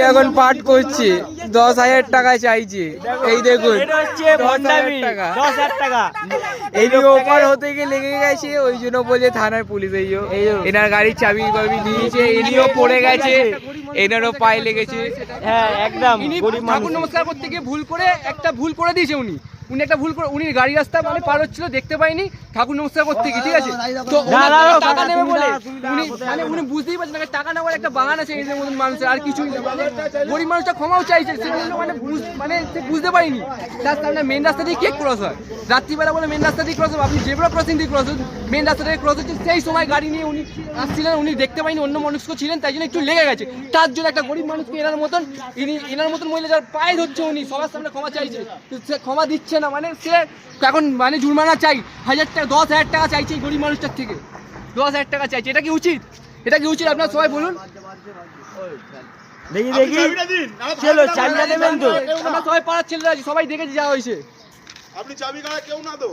এখন পাঠ করছে, 10,000 টাকা চাইছে। এই দেখুন 10,000 টাকা, 10,000 টাকা। এই ওপার হতে গিয়ে লেগে গেছে, ওই জন্য বলছে থানার পুলিশ। এই এনার গাড়ির চাবি দিয়েছে, ইনিও পড়ে গেছে, এনারও পায়ে লেগেছে। হ্যাঁ একদম ঠাকুর নমস্কার করতে গিয়ে একটা ভুল করে দিয়েছে উনি একটা ভুল করে, উনি গাড়ি রাস্তা মানে পার হচ্ছিল, দেখতে পাইনি ঠাকুর নমস্কার করতে গিয়ে, ঠিক আছে? তো টাকা নেবে বলে উনি বুঝতেই পারছেন না, টাকা নেওয়ার একটা বাগান আছে এদের মতন মানুষের, আর কিছুই না। গরিব মানুষটা ক্ষমাও চাইছে, সেজন্য মানে সে বুঝতে পারিনি। তার সামনে মেন রাস্তা দিয়ে কে ক্রস হয়, রাত্রিবেলা বলে মেন রাস্তা দিয়ে ক্রস হবে, আপনি জেব্রা ক্রসিং দিয়ে ক্রস হন, মেন রাস্তা দিয়ে ক্রস হচ্ছে। সেই সময় গাড়ি নিয়ে উনি আসছিলেন, উনি দেখতে পাইনি, অন্য মানুষকে ছিলেন, তাই জন্য একটু লেগে গেছে। তার জন্য একটা গরিব মানুষকে এনার মতন মহিলা যার পায়ে ধরছে, উনি সবার সামনে ক্ষমা চাইছে, সে ক্ষমা দিচ্ছে না। মানে সে এখন মানে জুরমানা চাই 1,000 টাকা, 10,000 টাকা চাইছে এই গরিব মানুষটার থেকে, 10,000 টাকা চাইছে। এটা কি উচিত? এটা কি উচিত? আপনারা সবাই বলুন। দেখি চলো চাবিটা দেবেন তো? আমরা সবাই পাড়ার ছেলেরা আছি, সবাই দেখেছি যা হয়েছে। আপনি চাবি কারা কেউ না দো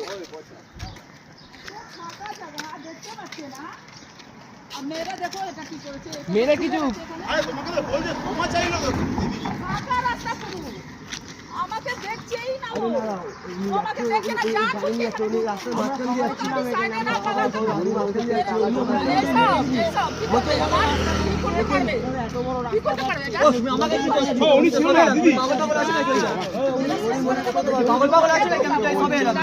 মেরে কিছু আরে তোমাকে তো বলছে ক্ষমা চাইলো তো আমাকে দেখছেই না, ও আমাকে দেখে না, যা খুশি চলে রাস্তার মাঝখান দিয়ে যাচ্ছে, সাইডে না পাগল তো এইসব কি করতে আমার কি করতে পারবে, কি করতে পারবে? আমাকে কি করছে? উনি ছিল না দিদি, পাগল আছে নাকি? পাগল আছে নাকি? আমি তাই সবে এলাম,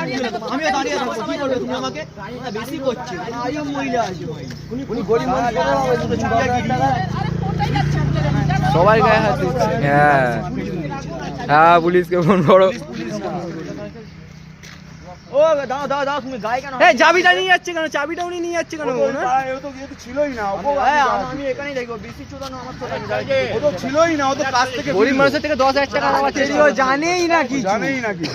আমিও দাঁড়িয়ে থাকবো, কি করবে তুমি আমাকে? বেশি করছে, আইও মহিলা আছে, উনি গরিব মানুষ, আরে কোথায় যাচ্ছে? সবাই গায়ে হাত দিচ্ছে। হ্যাঁ হ্যাঁ, পুলিশকে ফোন করো। ও দাও দাও দাও, তুমি গায়ে কেন? এই চাবিটা নিয়ে যাচ্ছে কেন? চাবিটা উনি নিয়ে যাচ্ছে কেন? ও তো ছিলই না, আমি এখানেই দেখবো, বেশি চোদানো আমার তো ও তো ছিলই না, ও তো কাছ থেকে গরিব মানুষের থেকে 10,000 টাকা নেওয়া চাইছে, ও জানেই না কি। জানেই নাকি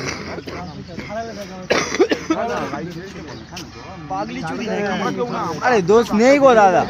পাগলি চুরি আরে দোষ নেই গো দাদা।